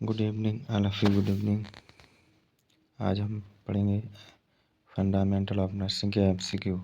Good evening all of you. Good evening. आज हम पढ़ेंगे फंडामेंटल ऑफ नर्सिंग के MCQ,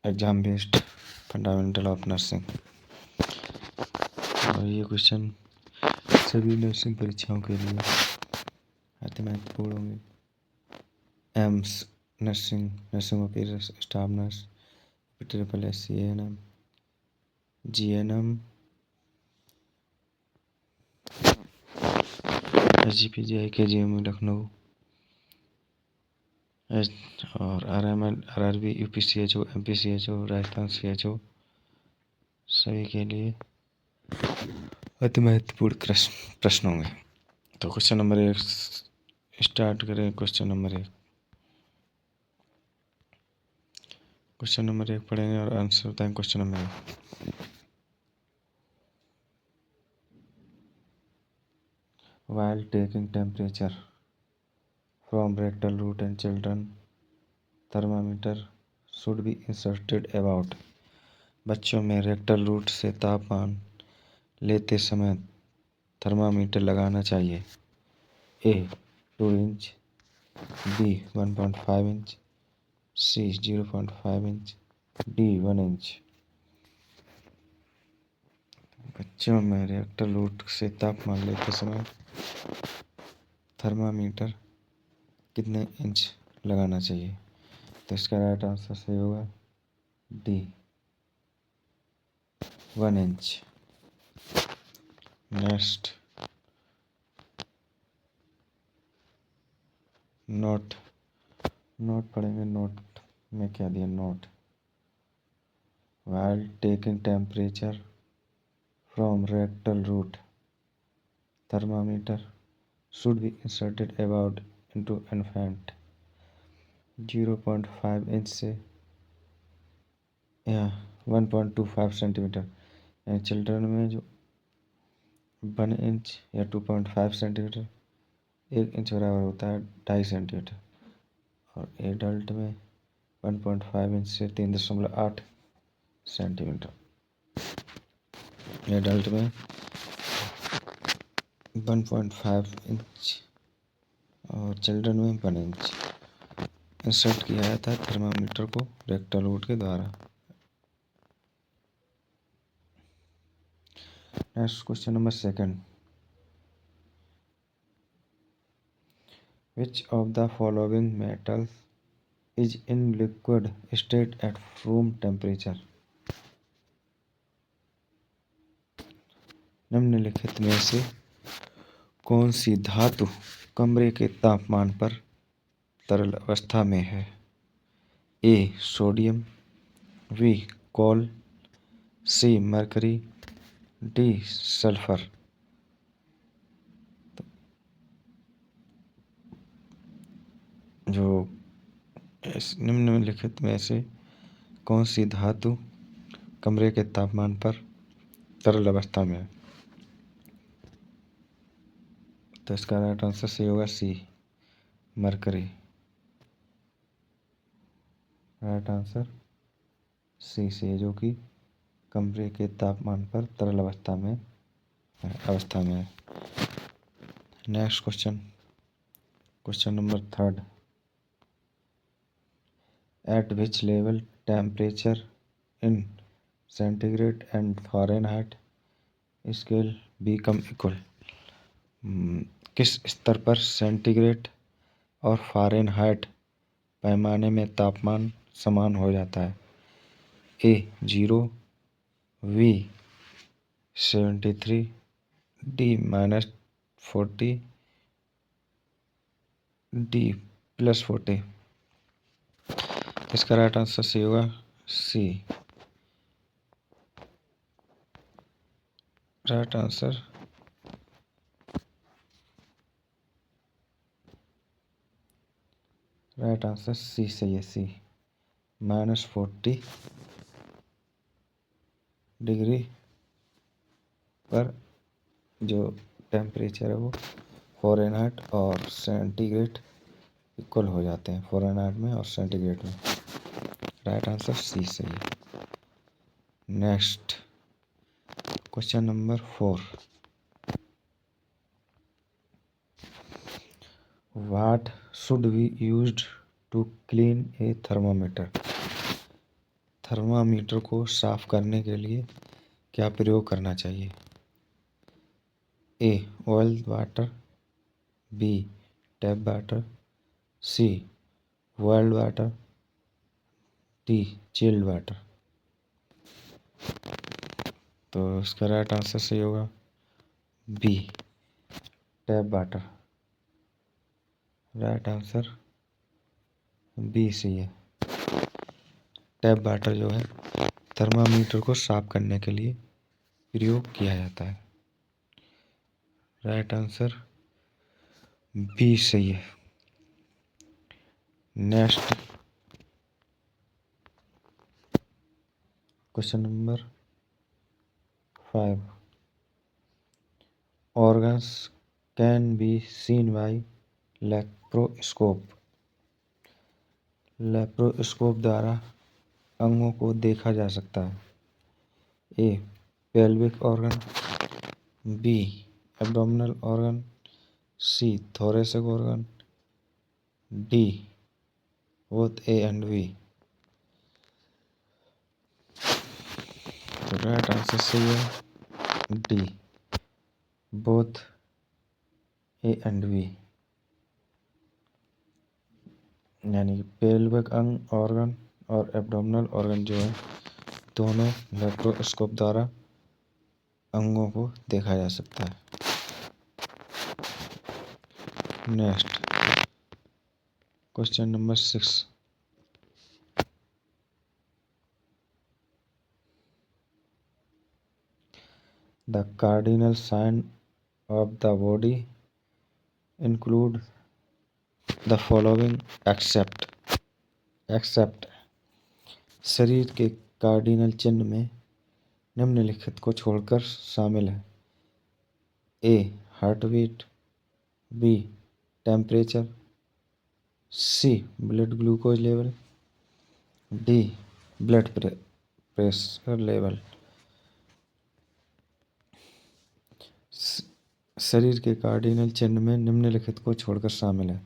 exam based fundamental of nursing. और ये क्वेश्चन सभी नर्सिंग परीक्षाओं के लिए अति महत्वपूर्ण होंगे। AIIMS nursing, nursing officer, staff nurse, SSC, ANM, GNM, SGPGI, KGM Lucknow, और RML, RRB, UPCHO, MPCHO, Rajasthan CHO सभी के लिए अति महत्वपूर्ण प्रश्न होंगे। तो क्वेश्चन नंबर 1 स्टार्ट करें। क्वेश्चन नंबर 1 पढ़ेंगे और आंसर बताएंगे। Question number 1, while taking temperature from rectal root in children, thermometer should be inserted about। बच्चों में रेक्टल रूट से तापमान लेते समय थर्मामीटर लगाना चाहिए। A 2 inch, B 1.5 inch, C 0.5 inch, D 1 inch. बच्चों में रेक्टल रूट से तापमान लेते समय थर्मामीटर कितने इंच लगाना चाहिए? तो इसका राइट आंसर सही होगा D 1 इंच। नेक्स्ट, नोट पढ़ेंगे। नोट में क्या दिया? Note, while taking temperature from rectal root, thermometer should be inserted about into infant। 0.5 inch से या 1.25 सेंटीमीटर, यानी चिल्ड्रन में जो 1 इंच या 2.5 सेंटीमीटर, 1 इंच बराबर होता है 2.5 सेंटीमीटर, और एडल्ट में 1.5 इंच से 3.8 सेंटीमीटर। एडल्ट में 1.5 इंच और चिल्ड्रन में 1 इंच इंसर्ट किया जाता है थर्मामीटर को रेक्टल रूट के द्वारा। Next, question number 2, which of the following metals is in liquid state at room temperature। निम्नलिखित में से कौन सी धातु कमरे के तापमान पर तरल अवस्था में है? A sodium, B coal, C mercury, D sulphur. जो निम्नलिखित में से कौन सी धातु कमरे के तापमान पर तरल अवस्था में है? तो इसका राइट आंसर सही होगा C mercury. Right answer C से, जो कि कमरे के तापमान पर तरल अवस्था में है। Next question number 3, eight which level temperature in centigrade and Fahrenheit scale become equal. किस स्तर पर सेंटीग्रेड और फ़ारेनहाइट पैमाने में तापमान समान हो जाता है? A 0, B 73, D -40, D +40। इसका राइट आंसर सही होगा C। राइट आंसर C सही है। C -40 डिग्री पर जो टेम्परेचर है वो फ़ारेनहाइट और सेंटीग्रेड इक्वल हो जाते हैं, फ़ारेनहाइट में और सेंटीग्रेड में। राइट आंसर C सही है। Next, question number 4, What should we use to clean a thermometer? Thermometer को साफ करने के लिए क्या प्रयोग करना चाहिए? A. Oil water, B. Tap water, C. Boiled water, D. Chilled water. तो इसका राइट आंसर सही होगा B. Tap water. Right answer B सही है। टैप वाटर जो है थर्मामीटर को साफ करने के लिए प्रयोग किया जाता है। राइट आंसर बी सही है। Next question number 5। Organs can be seen by laparoscope. Laparoscope द्वारा अंगों को देखा जा सकता है। A. Pelvic organ, B. Abdominal organ, C. Thoracic organ, D. Both A and B. तो राइट आंसर सही है D. Both A and B. यानी कि पेल्विक अंग ऑर्गन और एब्डोमिनल ऑर्गन जो है दोनों लेप्रोस्कोप द्वारा अंगों को देखा जा सकता है। Next question number 6। The cardinal sign of the body include the following except शरीर के कार्डिनल चिन्ह में निम्नलिखित को छोड़कर शामिल है। A. Heart beat, B. Temperature, C. Blood glucose level, D. Blood pressure level. शरीर के कार्डिनल चिन्ह में निम्नलिखित को छोड़कर शामिल है।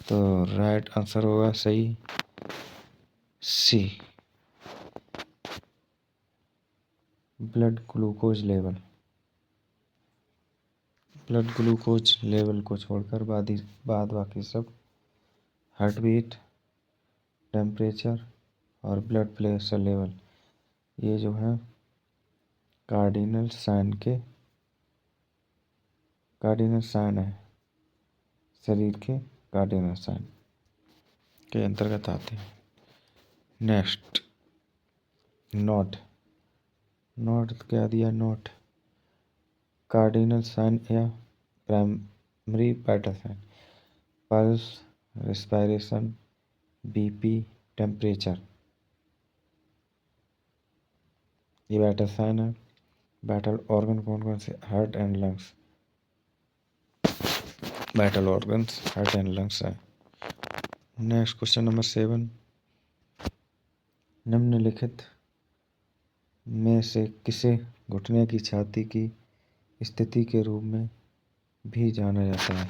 तो राइट आंसर होगा सही C. Blood glucose level. Blood glucose level को छोड़कर बाद बाकी सब हार्ट बीट, टेम्परेचर और ब्लड प्रेशर लेवल ये जो है कार्डिनल साइन है। शरीर के कार्डिनल साइन के अंतर्गत आते हैं। नेक्स्ट नोट क्या दिया? नोट कार्डिनल साइन या primary vital sign, pulse, respiration, BP, temperature ये वाइटल साइन है। वाइटल ऑर्गन कौन कौन से? Heart and lungs. Vital organs heart and lungs है। Next question number 7। निम्नलिखित में से किसे घुटने की छाती की स्थिति के रूप में भी जाना जाता है?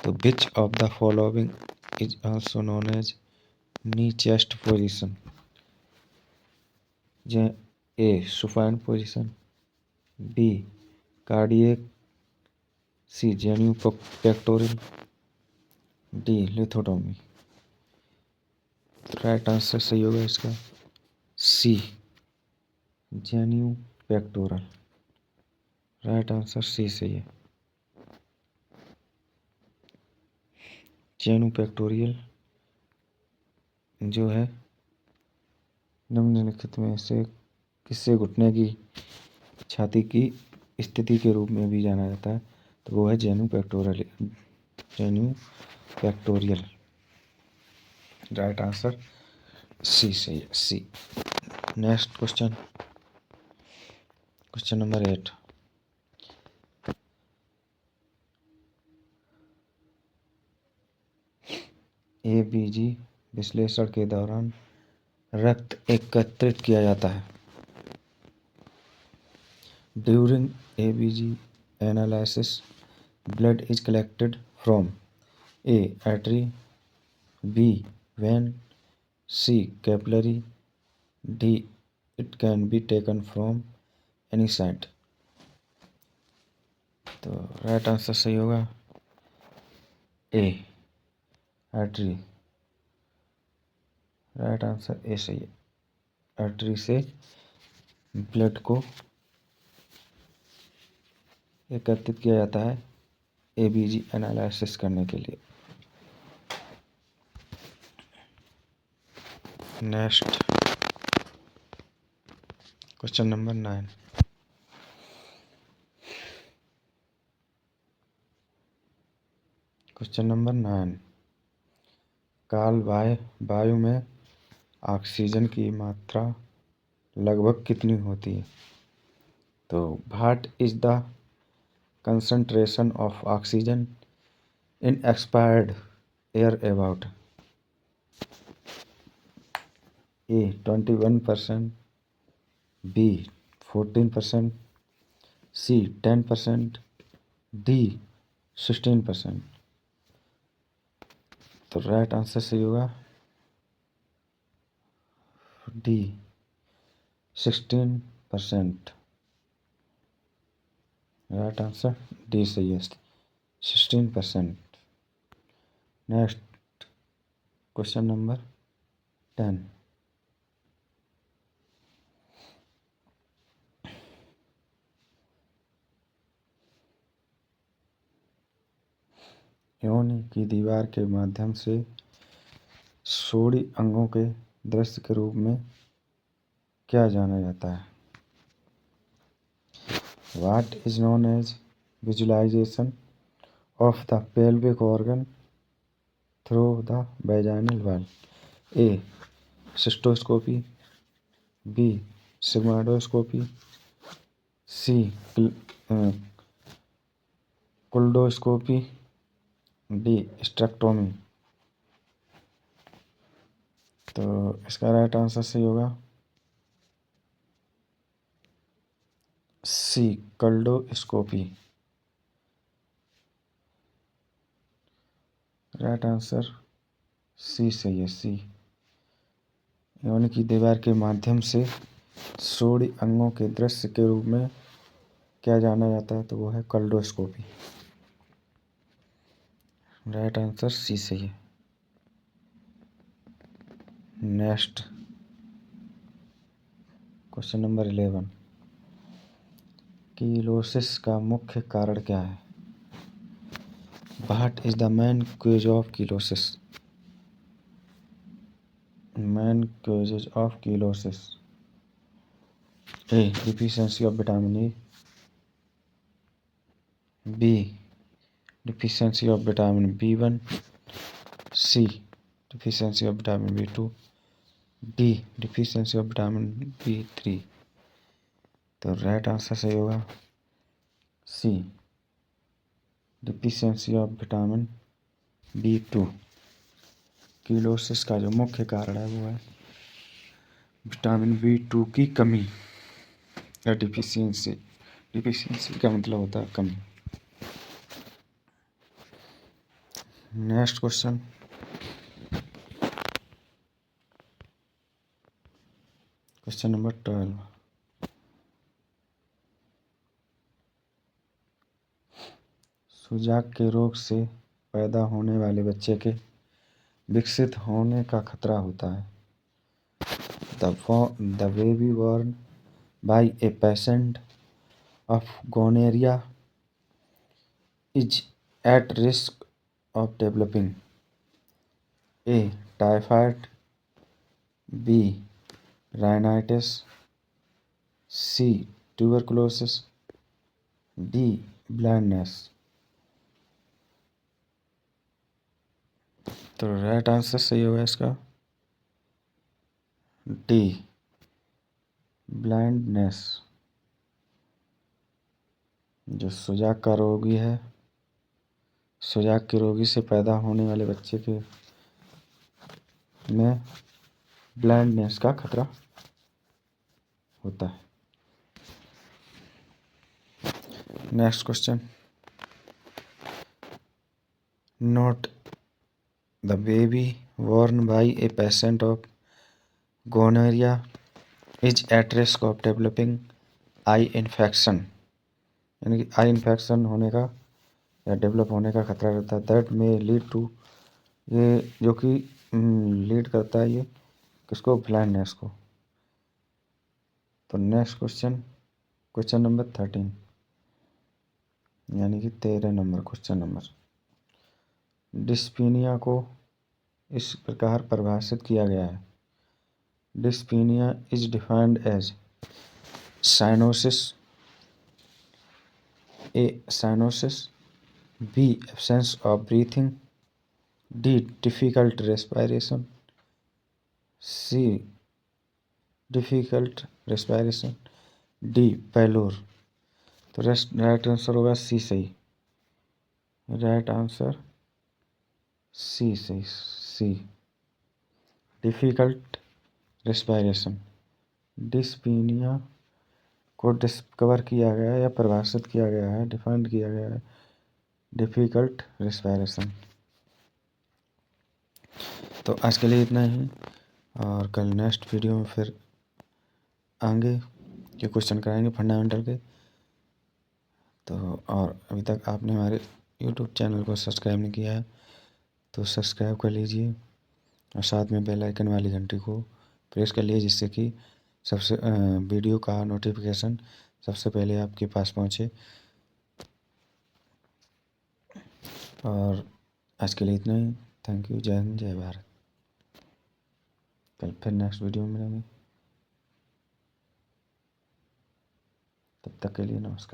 तो which of the following is also known as knee chest position? A. Supine position, B. Cardiac, C. Genu pectoral, D. Lithotomy. Right answer सही होगा इसका C. Genu pectoral. Right answer C सही है। जेन्यू पेक्टोरियल जो है निम्नलिखित में से किससे घुटने की छाती की स्थिति के रूप में भी जाना जाता है? तो वो है genupectoral. Right answer C सही है C. Next question number 8। ABG विश्लेषण के दौरान रक्त एकत्रित किया जाता है। During ABG analysis blood is collected from A artery, B vein, C capillary, D it can be taken from any site। तो राइट आंसर सही होगा ए आर्टरी। राइट आंसर ए सही है। आर्टरी से ब्लड को एकत्रित किया जाता है एबीजी एनालिसिस करने के लिए। Next question number 9। Question number 9, काल वायु में ऑक्सीजन की मात्रा लगभग कितनी होती है? तो what is the concentration of oxygen in expired air about? A 21%, B 14%, C 10%, D 16%। तो राइट आंसर सही होगा डी 16%। राइट आंसर डी सही है 16%। Next question number 10। योनि की दीवार के माध्यम से सोडी अंगों के दृश्य के रूप में क्या जाना जाता है? What is known as visualization of the pelvic organ through the vaginal wall? A. Cystoscopy, B. Sigmoidoscopy, C. Coldoscopy, D. Hysterectomy। तो इसका राइट आंसर सही होगा सी कोल्डोस्कोपी। राइट आंसर सी सही है सी। योनि की दीवार के माध्यम से सोडी अंगों के दृश्य के रूप में क्या जाना जाता है? तो वो है कोल्डोस्कोपी। राइट आंसर सी सही है। नेक्स्ट क्वेश्चन नंबर 11, कीलोसिस का मुख्य कारण क्या है? What is the main cause of cheilosis? Main causes of cheilosis. A deficiency of vitamin A, B deficiency of vitamin B1, C deficiency of vitamin B2, D deficiency of vitamin B3। तो right answer सही होगा C deficiency of vitamin B2। Cheilosis का जो मुख्य कारण है वो है विटामिन B2 की कमी या डिफिशियंसी। डिफिशियंसी का मतलब होता है कमी। नेक्स्ट क्वेश्चन क्वेश्चन नंबर 12, सुजाक के रोग से पैदा होने वाले बच्चे के विकसित होने का खतरा होता है। The baby born by a patient of gonorrhea is at risk of developing A. typhoid, B. rhinitis, C. tuberculosis, D. blindness। तो राइट आंसर सही होगा इसका डी ब्लाइंडनेस। जो सुजाक का रोगी है, सुजाक के रोगी से पैदा होने वाले बच्चे के में ब्लाइंडनेस का खतरा होता है। Next question, note the baby born by a patient of gonorrhea is at risk of developing eye infection, यानी कि आई इन्फेक्शन होने का या डेवलप होने का खतरा रहता है। दैट में लीड टू, ये जो कि लीड करता है ये किसको, ब्लाइंडनेस को। तो नेक्स्ट क्वेश्चन नंबर 13, यानी कि 13 नंबर क्वेश्चन नंबर। डिस्पीनिया को इस प्रकार परिभाषित किया गया है। Dyspnoea is defined as cyanosis, A cyanosis, B absence of breathing, D difficult respiration, C difficult respiration, D pallor. तो राइट आंसर होगा सी सही। राइट आंसर सी सही, सी डिफिकल्ट रेस्पिरेशन। डिस्पीनिया को डिस्कवर किया गया है या परिभाषित किया गया है, डिफाइंड किया गया है डिफिकल्ट रेस्पिरेशन। तो आज के लिए इतना ही, और कल नेक्स्ट वीडियो में फिर आएंगे ये क्वेश्चन कराएंगे फंडामेंटल के। तो और अभी तक आपने हमारे यूट्यूब चैनल को सब्सक्राइब नहीं किया है तो सब्सक्राइब कर लीजिए, और साथ में बेल आइकन वाली घंटी को प्रेस कर लीजिए, जिससे कि सबसे वीडियो का नोटिफिकेशन सबसे पहले आपके पास पहुंचे। और आज के लिए इतना ही। Thank you. जय हिंद, जय भारत। कल फिर नेक्स्ट वीडियो में मिलेंगे, तब तक के लिए नमस्कार।